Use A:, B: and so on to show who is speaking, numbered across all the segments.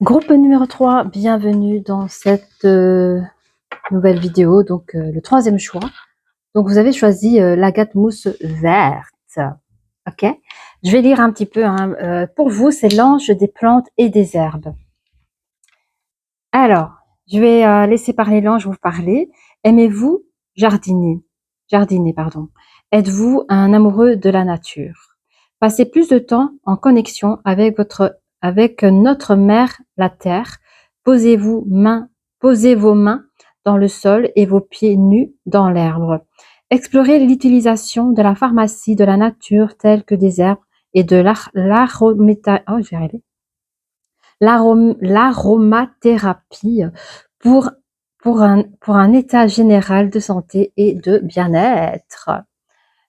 A: Groupe numéro 3, bienvenue dans cette nouvelle vidéo, donc le troisième choix. Donc vous avez choisi l'agate mousse verte, ok. Je vais lire un petit peu, hein. Pour vous, c'est l'ange des plantes et des herbes. Alors, je vais laisser parler l'ange, vous parler. Aimez-vous jardiner? Jardiner, pardon. Êtes-vous un amoureux de la nature? Passez plus de temps en connexion avec notre mère, la terre. Posez vos mains dans le sol et vos pieds nus dans l'herbe. Explorez l'utilisation de la pharmacie de la nature telle que des herbes et de l'aromathérapie pour, pour un état général de santé et de bien-être.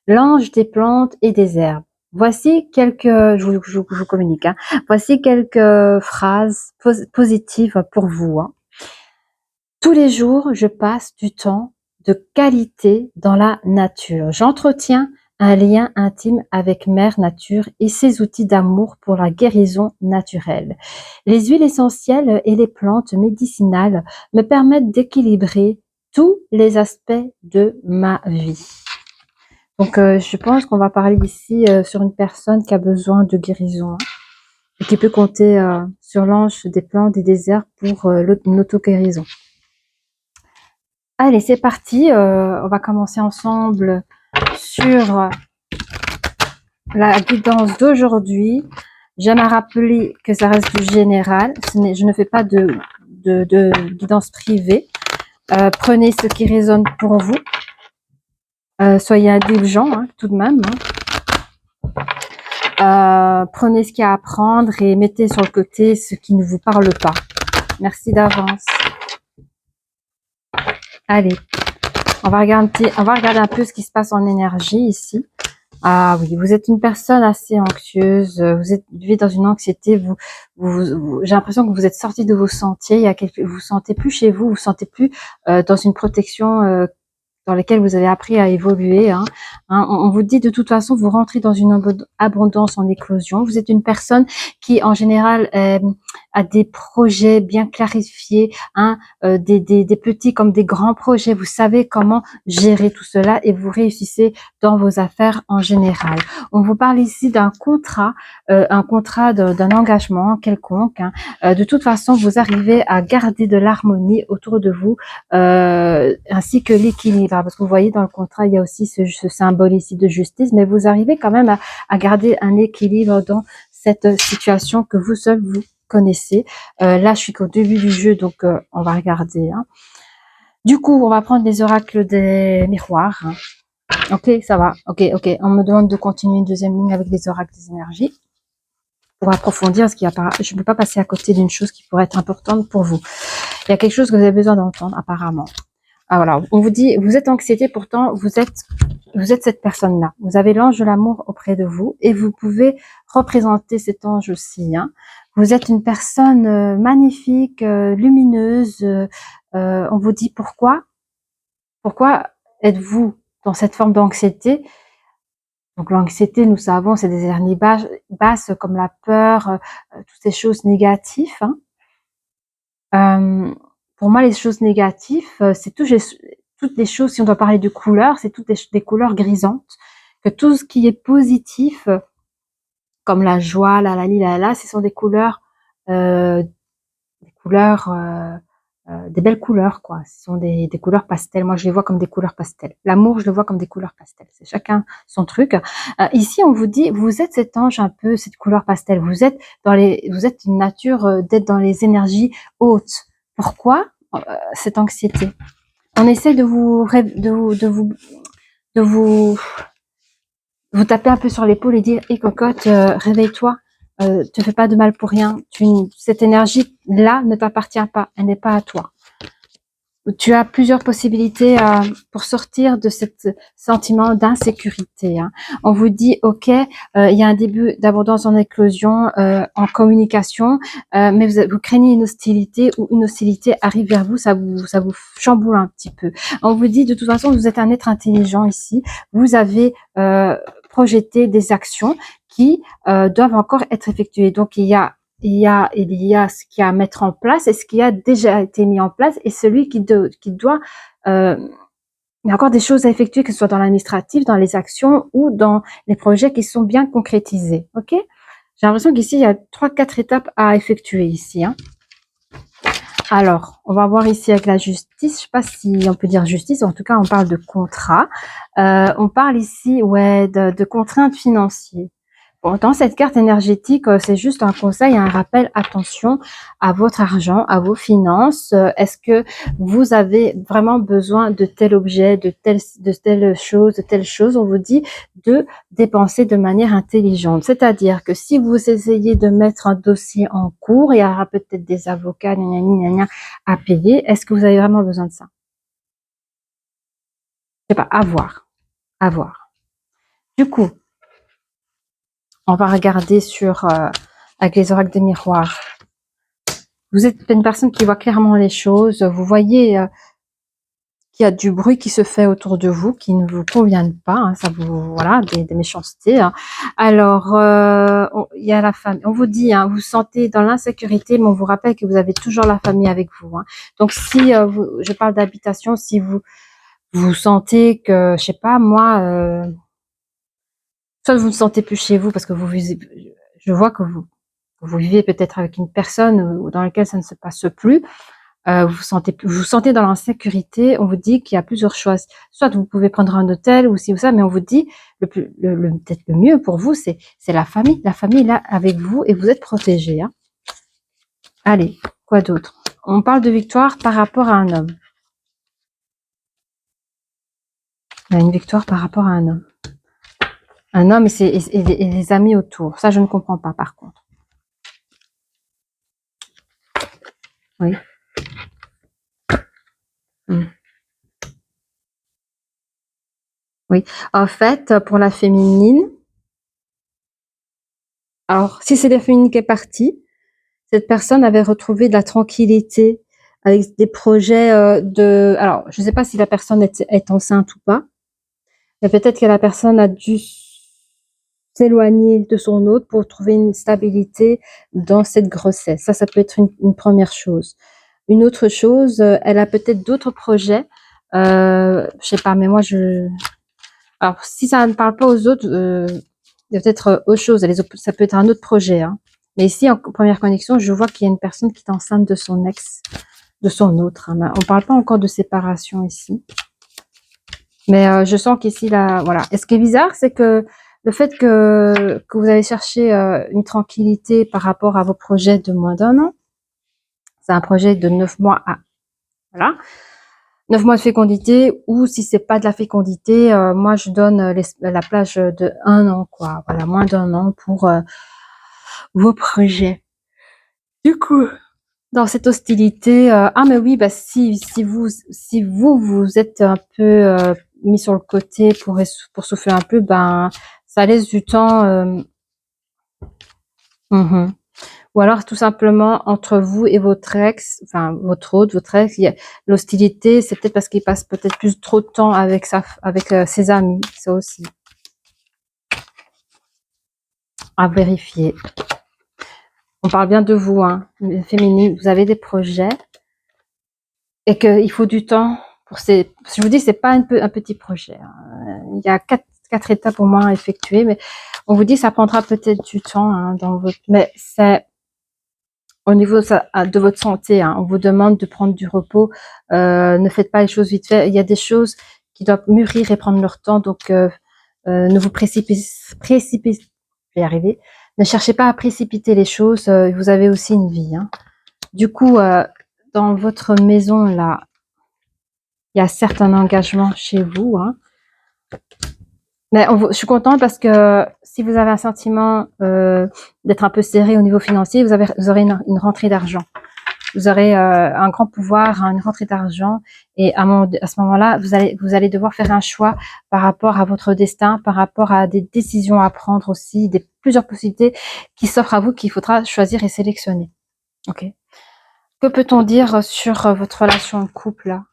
A: L'ange des plantes et des herbes. Voici quelques, je vous communique, hein. Voici quelques phrases positives pour vous, hein. Tous les jours, je passe du temps de qualité dans la nature. J'entretiens un lien intime avec Mère Nature et ses outils d'amour pour la guérison naturelle. Les huiles essentielles et les plantes médicinales me permettent d'équilibrer tous les aspects de ma vie. Donc, je pense qu'on va parler ici sur une personne qui a besoin de guérison, hein, et qui peut compter sur l'ange des plantes et des herbes pour une auto-guérison. Allez, c'est parti. On va commencer ensemble sur la guidance d'aujourd'hui. J'aime à rappeler que ça reste du général. Je ne fais pas de guidance privée. Prenez ce qui résonne pour vous. Soyez indulgents, hein, tout de même, hein. Prenez ce qu'il y a à apprendre et mettez sur le côté ce qui ne vous parle pas. Merci d'avance. Allez, on va regarder un peu ce qui se passe en énergie ici. Ah oui, vous êtes une personne assez anxieuse, vous vivez dans une anxiété, j'ai l'impression que vous êtes sorti de vos sentiers, vous vous sentez plus chez vous, vous vous sentez plus dans une protection dans lesquelles vous avez appris à évoluer, hein. On vous dit de toute façon, vous rentrez dans une abondance en éclosion. Vous êtes une personne qui, en général, a des projets bien clarifiés, hein, des petits comme des grands projets. Vous savez comment gérer tout cela et vous réussissez dans vos affaires en général. On vous parle ici d'un contrat, d'un engagement quelconque, hein. De toute façon, vous arrivez à garder de l'harmonie autour de vous, ainsi que l'équilibre. Parce que vous voyez, dans le contrat, il y a aussi ce symbole ici de justice, mais vous arrivez quand même à garder un équilibre dans cette situation que vous seul vous connaissez. Là, je suis qu'au début du jeu, donc on va regarder, hein. Du coup, on va prendre les oracles des miroirs, hein. Ok, ça va. Ok. On me demande de continuer une deuxième ligne avec les oracles des énergies pour approfondir ce qu'il y a. Je ne peux pas passer à côté d'une chose qui pourrait être importante pour vous. Il y a quelque chose que vous avez besoin d'entendre, apparemment. Ah, voilà, on vous dit, vous êtes anxiété, pourtant vous êtes cette personne-là. Vous avez l'ange de l'amour auprès de vous et vous pouvez représenter cet ange aussi, hein. Vous êtes une personne magnifique, lumineuse. On vous dit pourquoi êtes-vous dans cette forme d'anxiété? Donc l'anxiété, nous savons, c'est des énergies basses comme la peur, toutes ces choses négatives, hein. Pour moi, les choses négatives, c'est toutes les choses, si on doit parler de couleurs, c'est toutes des couleurs grisantes. Que tout ce qui est positif, comme la joie, ce sont des couleurs, des belles couleurs, quoi. Ce sont des couleurs pastel. Moi, je les vois comme des couleurs pastel. L'amour, je le vois comme des couleurs pastel. C'est chacun son truc. Ici, on vous dit, vous êtes cet ange un peu, cette couleur pastel. Vous êtes une nature d'être dans les énergies hautes. Pourquoi cette anxiété? On essaie de vous taper un peu sur l'épaule et dire, hé cocotte, réveille-toi, te fais pas de mal pour rien. Cette énergie-là ne t'appartient pas, elle n'est pas à toi. Tu as plusieurs possibilités pour sortir de ce sentiment d'insécurité, hein. On vous dit, ok, il y a un début d'abondance en éclosion, en communication, mais vous craignez une hostilité ou une hostilité arrive vers vous, ça vous chamboule un petit peu. On vous dit, de toute façon, vous êtes un être intelligent ici, vous avez projeté des actions qui doivent encore être effectuées. Donc, il y a il y a ce qu'il y a à mettre en place et ce qui a déjà été mis en place et celui qui doit, il y a encore des choses à effectuer, que ce soit dans l'administratif, dans les actions ou dans les projets qui sont bien concrétisés. Ok? J'ai l'impression qu'ici, il y a 3-4 étapes à effectuer ici. Hein. Alors, on va voir ici avec la justice. Je ne sais pas si on peut dire justice. En tout cas, on parle de contrat. On parle ici, ouais, de contraintes financières. Bon, dans cette carte énergétique, c'est juste un conseil, un rappel, attention à votre argent, à vos finances. Est-ce que vous avez vraiment besoin de tel objet, de telle chose, de telle chose? On vous dit de dépenser de manière intelligente. C'est-à-dire que si vous essayez de mettre un dossier en cours, il y aura peut-être des avocats à payer. Est-ce que vous avez vraiment besoin de ça? Je sais pas, à voir, à voir. Du coup, on va regarder avec les oracles des miroirs. Vous êtes une personne qui voit clairement les choses. Vous voyez qu'il y a du bruit qui se fait autour de vous, qui ne vous conviennent pas. Hein, ça vous, voilà, des méchancetés. Hein. Alors, il y a la famille. On vous dit, hein, vous sentez dans l'insécurité, mais on vous rappelle que vous avez toujours la famille avec vous. Hein. Donc, si je parle d'habitation, si vous sentez que, je sais pas, moi, soit vous ne sentez plus chez vous parce que je vois que vous vivez peut-être avec une personne dans laquelle ça ne se passe plus, vous vous sentez dans l'insécurité, on vous dit qu'il y a plusieurs choix. Soit vous pouvez prendre un hôtel ou ci ou ça, mais on vous dit peut-être le mieux pour vous, c'est la famille. La famille est là avec vous et vous êtes protégé. Hein. Allez, quoi d'autre? On parle de victoire par rapport à un homme. Il y a une victoire par rapport à un homme. Un homme et les amis autour. Ça, je ne comprends pas par contre. Oui. Oui. En fait, pour la féminine, alors si c'est la féminine qui est partie, cette personne avait retrouvé de la tranquillité avec des projets alors je ne sais pas si la personne est enceinte ou pas, mais peut-être que la personne a dû s'éloigner de son autre pour trouver une stabilité dans cette grossesse. Ça peut être une première chose. Une autre chose, elle a peut-être d'autres projets. Je sais pas, mais moi alors si ça ne parle pas aux autres, il y a peut-être autre chose. Ça peut être un autre projet. Hein. Mais ici, en première connexion, je vois qu'il y a une personne qui est enceinte de son ex, de son autre. Hein. On ne parle pas encore de séparation ici. Mais je sens qu'ici, là, voilà. Et ce qui est bizarre, c'est que le fait que vous avez cherché une tranquillité par rapport à vos projets de moins d'un an, c'est un projet de 9 mois à... Voilà. 9 mois de fécondité, ou si c'est pas de la fécondité, moi je donne la plage de 1 an, quoi. Voilà, moins d'1 an pour vos projets. Du coup, dans cette hostilité, ah mais oui, bah si vous êtes un peu mis sur le côté pour souffler un peu, ben ça laisse du temps. Ou alors tout simplement entre vous et votre ex, enfin votre ex, l'hostilité, c'est peut-être parce qu'il passe peut-être plus trop de temps avec ses amis, ça aussi. À vérifier. On parle bien de vous, hein, féminine, vous avez des projets et qu'il faut du temps pour je vous dis, c'est pas un petit projet. Hein. Il y a quatre étapes au moins à effectuer, mais on vous dit ça prendra peut-être du temps hein, mais c'est au niveau de votre santé, hein, on vous demande de prendre du repos. Ne faites pas les choses vite fait. Il y a des choses qui doivent mûrir et prendre leur temps. Donc, ne vous précipitez. Je vais y arriver. Ne cherchez pas à précipiter les choses. Vous avez aussi une vie. Hein. Du coup, dans votre maison là, il y a certains engagements chez vous. Hein. Mais je suis contente parce que si vous avez un sentiment d'être un peu serré au niveau financier, vous aurez une rentrée d'argent. Vous aurez un grand pouvoir, une rentrée d'argent, et à ce moment-là, vous allez devoir faire un choix par rapport à votre destin, par rapport à des décisions à prendre aussi, plusieurs possibilités qui s'offrent à vous, qu'il faudra choisir et sélectionner. Ok. Que peut-on dire sur votre relation de couple là?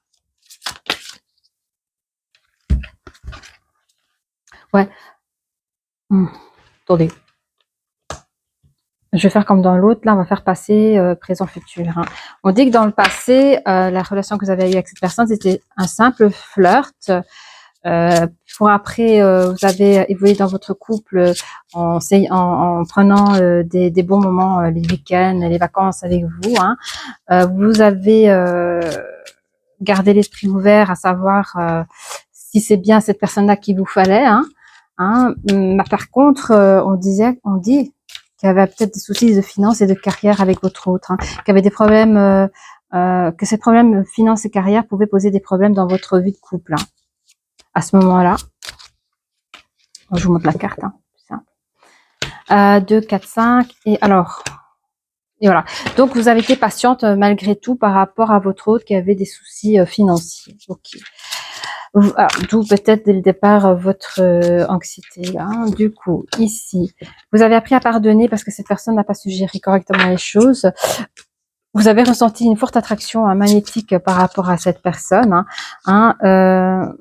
A: Ouais. Attendez. Je vais faire comme dans l'autre, là on va faire passé, présent, futur. Hein. On dit que dans le passé, la relation que vous avez eue avec cette personne, c'était un simple flirt. Pour après, vous avez évolué dans votre couple en prenant des bons moments, les week-ends, les vacances avec vous. Hein. Vous avez gardé l'esprit ouvert, à savoir si c'est bien cette personne-là qu'il vous fallait. Hein. Hein. Par contre, on dit qu'il y avait peut-être des soucis de finances et de carrière avec votre autre, hein, qu'il y avait des problèmes, que ces problèmes finances et carrière pouvaient poser des problèmes dans votre vie de couple. Hein. À ce moment-là, je vous montre la carte. Hein, 2, 4, 5. Et alors, et voilà. Donc, vous avez été patiente malgré tout par rapport à votre autre qui avait des soucis financiers. Ok. D'où peut-être dès le départ votre anxiété. Hein. Du coup, ici, vous avez appris à pardonner parce que cette personne n'a pas suggéré correctement les choses. Vous avez ressenti une forte attraction magnétique par rapport à cette personne. Hein.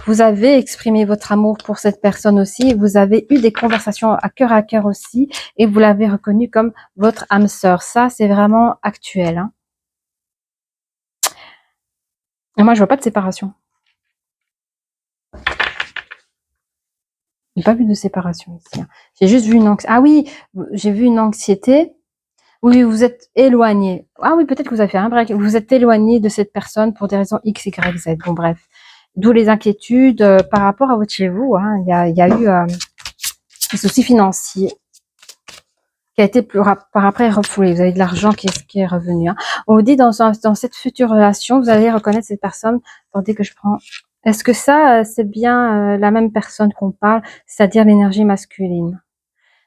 A: Vous avez exprimé votre amour pour cette personne aussi. Vous avez eu des conversations à cœur aussi, et vous l'avez reconnu comme votre âme sœur. Ça, c'est vraiment actuel. Hein. Et moi, je vois pas de séparation. J'ai pas vu de séparation ici. Hein. J'ai juste vu une anxiété. Ah oui, j'ai vu une anxiété. Oui, vous êtes éloigné. Ah oui, peut-être que vous avez fait un break. Vous êtes éloigné de cette personne pour des raisons X, Y, Z. Bon, bref. D'où les inquiétudes par rapport à votre chez vous. Hein. Il y a eu des soucis financiers qui a été par après refoulé. Vous avez de l'argent qui est revenu. Hein. On vous dit dans cette future relation, vous allez reconnaître cette personne. Attendez que je prends. Est-ce que ça, c'est bien la même personne qu'on parle, c'est-à-dire l'énergie masculine?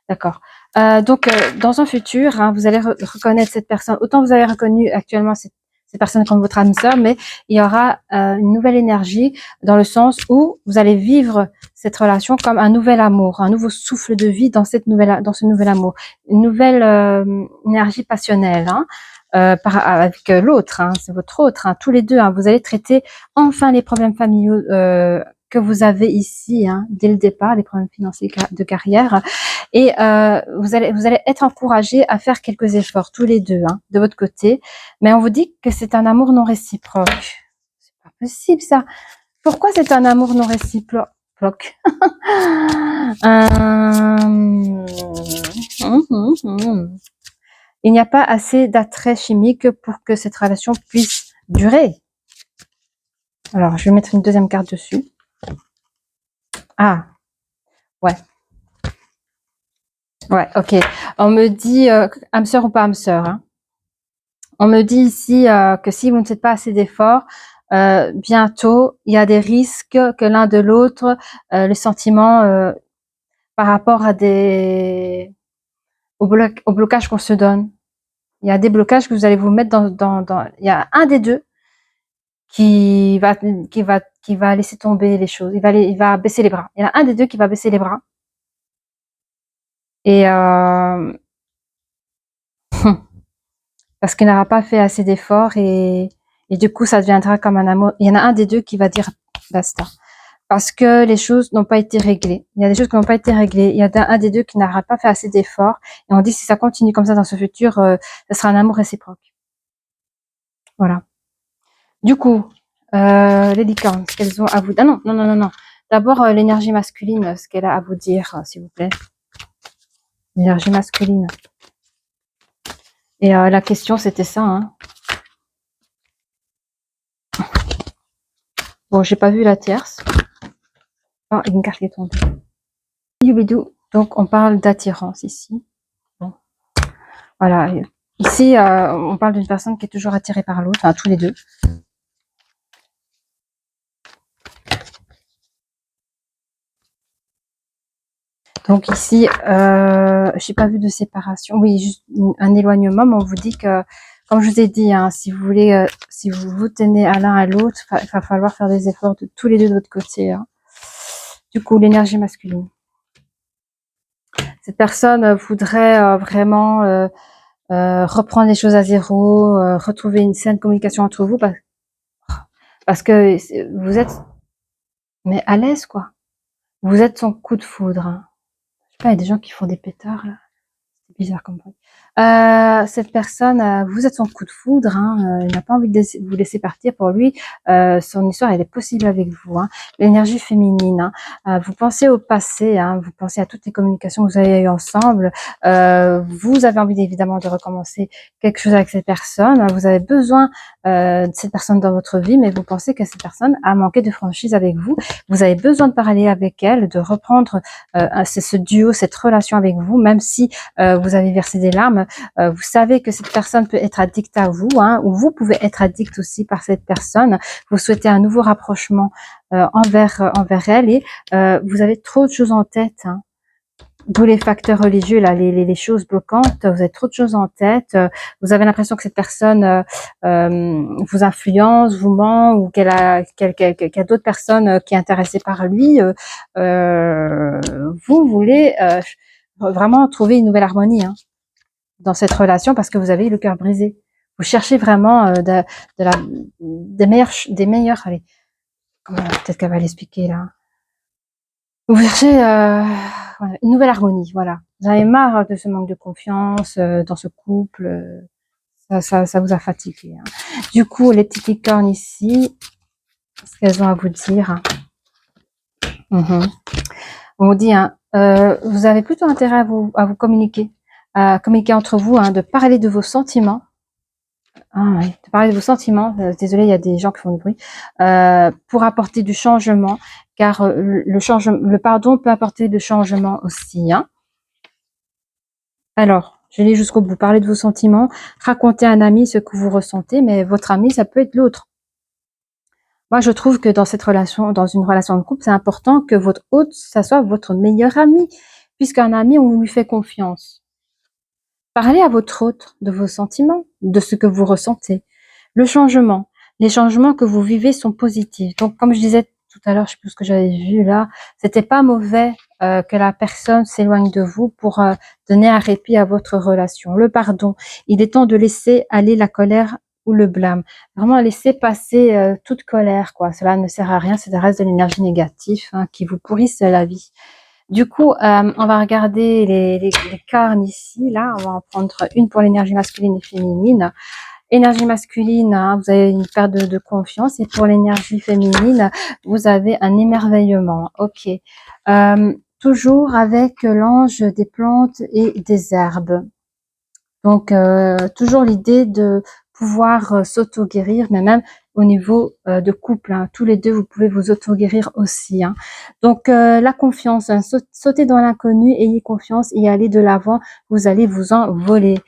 A: D'accord. Donc, dans un futur, hein, vous allez reconnaître cette personne. Autant vous avez reconnu actuellement cette personne comme votre âme sœur, mais il y aura une nouvelle énergie dans le sens où vous allez vivre cette relation comme un nouvel amour, un nouveau souffle de vie dans ce nouvel amour, une nouvelle énergie passionnelle. Hein, avec l'autre, hein, c'est votre autre, hein, tous les deux, hein, vous allez traiter enfin les problèmes familiaux que vous avez ici, hein, dès le départ, les problèmes financiers de carrière, et vous allez être encouragés à faire quelques efforts tous les deux, hein, de votre côté, mais on vous dit que c'est un amour non réciproque. C'est pas possible ça. Pourquoi c'est un amour non réciproque? Il n'y a pas assez d'attrait chimique pour que cette relation puisse durer. Alors, je vais mettre une deuxième carte dessus. Ah, ouais. Ouais, ok. On me dit âme sœur ou pas âme sœur. Hein. On me dit ici que si vous ne faites pas assez d'efforts, bientôt, il y a des risques que l'un de l'autre, le sentiment par rapport à au blocage qu'on se donne. Il y a des blocages que vous allez vous mettre il y a un des deux qui va laisser tomber les choses. Il va baisser les bras. Il y en a un des deux qui va baisser les bras. Et parce qu'il n'aura pas fait assez d'efforts et du coup ça deviendra comme un amour. Il y en a un des deux qui va dire basta. Parce que les choses n'ont pas été réglées. Il y a des choses qui n'ont pas été réglées. Il y a un des deux qui n'aura pas fait assez d'efforts. Et on dit si ça continue comme ça dans ce futur, ce sera un amour réciproque. Voilà. Du coup, les licornes, ce qu'elles ont à vous dire. Ah non. D'abord, l'énergie masculine, ce qu'elle a à vous dire, s'il vous plaît. L'énergie masculine. Et la question, c'était ça. Hein. Bon, j'ai pas vu la tierce. Oh, une carte qui est tombée. Youbidou. Donc, on parle d'attirance ici. Bon. Voilà. Ici, on parle d'une personne qui est toujours attirée par l'autre, enfin, tous les deux. Donc ici, j'ai pas vu de séparation. Oui, juste un éloignement, mais on vous dit que, comme je vous ai dit, hein, si vous voulez, si vous vous tenez à l'un à l'autre, il va falloir faire des efforts de tous les deux de votre côté. Hein. Du coup, l'énergie masculine. Cette personne voudrait vraiment reprendre les choses à zéro, retrouver une saine communication entre vous, parce que vous êtes, mais à l'aise quoi. Vous êtes son coup de foudre. Hein. Ah, il y a des gens qui font des pétards, là. C'est bizarre comme bruit. Cette personne, vous êtes son coup de foudre, hein, il n'a pas envie de vous laisser partir. Pour lui, son histoire, elle est possible avec vous. Hein. L'énergie féminine. Hein. Vous pensez au passé, hein, vous pensez à toutes les communications que vous avez eues ensemble. Vous avez envie évidemment de recommencer quelque chose avec cette personne. Vous avez besoin de cette personne dans votre vie, mais vous pensez que cette personne a manqué de franchise avec vous. Vous avez besoin de parler avec elle, de reprendre ce duo, cette relation avec vous, même si vous avez versé des larmes. Vous savez que cette personne peut être addicte à vous, hein, ou vous pouvez être addict aussi par cette personne. Vous souhaitez un nouveau rapprochement envers elle et vous avez trop de choses en tête. Hein. D'où les facteurs religieux, là, les choses bloquantes. Vous avez trop de choses en tête. Vous avez l'impression que cette personne vous influence, vous ment, ou qu'elle a d'autres personnes qui sont intéressées par lui. Vous voulez vraiment trouver une nouvelle harmonie. Hein, dans cette relation parce que vous avez le cœur brisé. Vous cherchez vraiment des meilleurs, allez, peut-être qu'elle va l'expliquer là. Vous cherchez voilà, une nouvelle harmonie, voilà. Vous avez marre de ce manque de confiance dans ce couple, ça vous a fatigué. Hein. Du coup, les petites licornes ici, ce qu'elles ont à vous dire. Hein. On vous dit, hein, vous avez plutôt intérêt à vous communiquer entre vous, hein, de parler de vos sentiments. Ah oui, de parler de vos sentiments. Désolée, il y a des gens qui font du bruit. Pour apporter du changement, car le pardon peut apporter du changement aussi. Hein. Alors, je lis jusqu'au bout. Parlez de vos sentiments, racontez à un ami ce que vous ressentez, mais votre ami, ça peut être l'autre. Moi, je trouve que dans cette relation, dans une relation de couple, c'est important que votre hôte, ça soit votre meilleur ami, puisqu'un ami, on lui fait confiance. Parlez à votre hôte de vos sentiments, de ce que vous ressentez. Le changement. Les changements que vous vivez sont positifs. Donc, comme je disais tout à l'heure, je sais plus ce que j'avais vu là, c'était pas mauvais que la personne s'éloigne de vous pour donner un répit à votre relation. Le pardon. Il est temps de laisser aller la colère ou le blâme. Vraiment laisser passer toute colère, quoi. Cela ne sert à rien, c'est le reste de l'énergie négative hein, qui vous pourrisse la vie. Du coup, on va regarder les carnes ici. Là, on va en prendre une pour l'énergie masculine et féminine. Énergie masculine, hein, vous avez une perte de confiance. Et pour l'énergie féminine, vous avez un émerveillement. Ok. Toujours avec l'ange des plantes et des herbes. Donc, toujours l'idée de pouvoir s'auto-guérir, mais même au niveau de couple. Hein. Tous les deux, vous pouvez vous auto-guérir aussi. Hein. Donc, la confiance, hein, sautez dans l'inconnu, ayez confiance et allez de l'avant, vous allez vous envoler.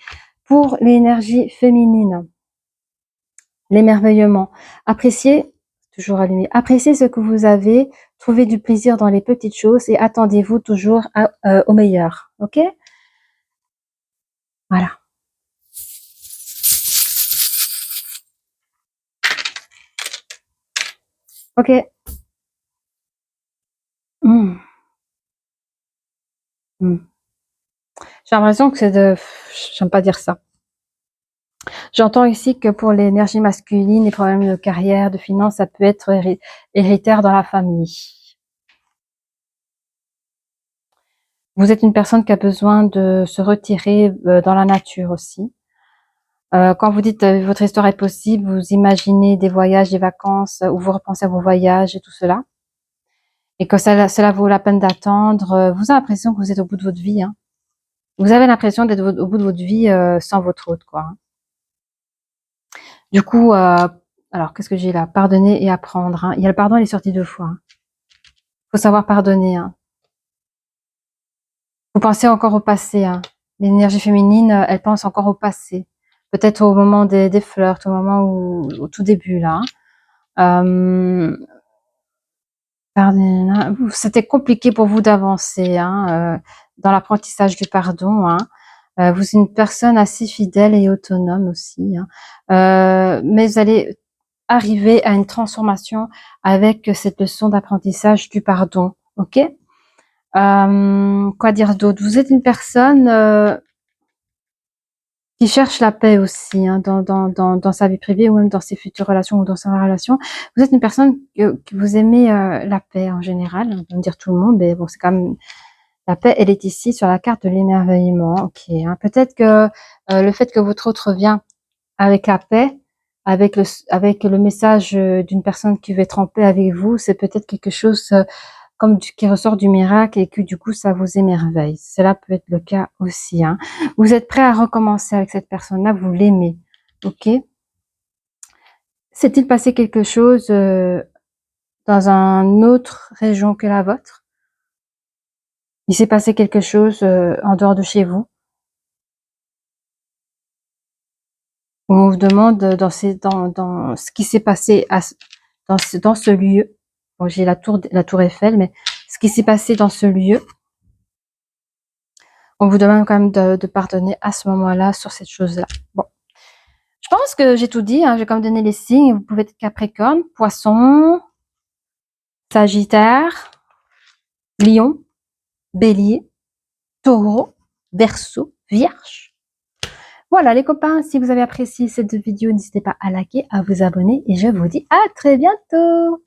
A: Pour l'énergie féminine, l'émerveillement, appréciez, toujours allumé, appréciez ce que vous avez, trouvez du plaisir dans les petites choses et attendez-vous toujours au meilleur. Ok? Voilà. Ok. Mmh. Mmh. J'ai l'impression que c'est de... J'aime pas dire ça. J'entends ici que pour l'énergie masculine, les problèmes de carrière, de finances, ça peut être héréditaire dans la famille. Vous êtes une personne qui a besoin de se retirer dans la nature aussi. Quand vous dites votre histoire est possible, vous imaginez des voyages, des vacances, où vous repensez à vos voyages et tout cela. Et que cela vaut la peine d'attendre. Vous avez l'impression que vous êtes au bout de votre vie. Hein. Vous avez l'impression d'être au bout de votre vie sans votre hôte, quoi. Hein. Du coup, alors qu'est-ce que j'ai là? Pardonner et apprendre. Hein. Il y a le pardon, il est sorti 2 fois. Hein. Faut savoir pardonner. Hein. Vous pensez encore au passé. Hein. L'énergie féminine, elle pense encore au passé. Peut-être au moment des flirts, au moment au tout début là. Hein. C'était compliqué pour vous d'avancer hein, dans l'apprentissage du pardon. Hein. Vous êtes une personne assez fidèle et autonome aussi. Hein. Mais vous allez arriver à une transformation avec cette leçon d'apprentissage du pardon. Ok? Quoi dire d'autre? Vous êtes une personne qui cherche la paix aussi hein, dans sa vie privée ou même dans ses futures relations ou dans sa relation. Vous êtes une personne que vous aimez la paix en général. On va dire tout le monde, mais bon, c'est quand même La paix, elle est ici sur la carte de l'émerveillement. Ok, hein. Peut-être que le fait que votre autre vient avec la paix, avec le message d'une personne qui veut être en paix avec vous, c'est peut-être quelque chose comme qui ressort du miracle et que du coup ça vous émerveille. Cela peut être le cas aussi. Hein. Vous êtes prêt à recommencer avec cette personne-là, vous l'aimez. Ok. S'est-il passé quelque chose dans une autre région que la vôtre? Il s'est passé quelque chose en dehors de chez vous? On vous demande dans ce qui s'est passé dans ce lieu. Bon, j'ai la tour Eiffel, mais ce qui s'est passé dans ce lieu, on vous demande quand même de pardonner à ce moment-là sur cette chose-là. Bon, je pense que j'ai tout dit. Hein, j'ai quand même donné les signes. Vous pouvez être Capricorne, Poisson, Sagittaire, Lion, Bélier, Taureau, Verseau, Vierge. Voilà les copains, si vous avez apprécié cette vidéo, n'hésitez pas à liker, à vous abonner et je vous dis à très bientôt.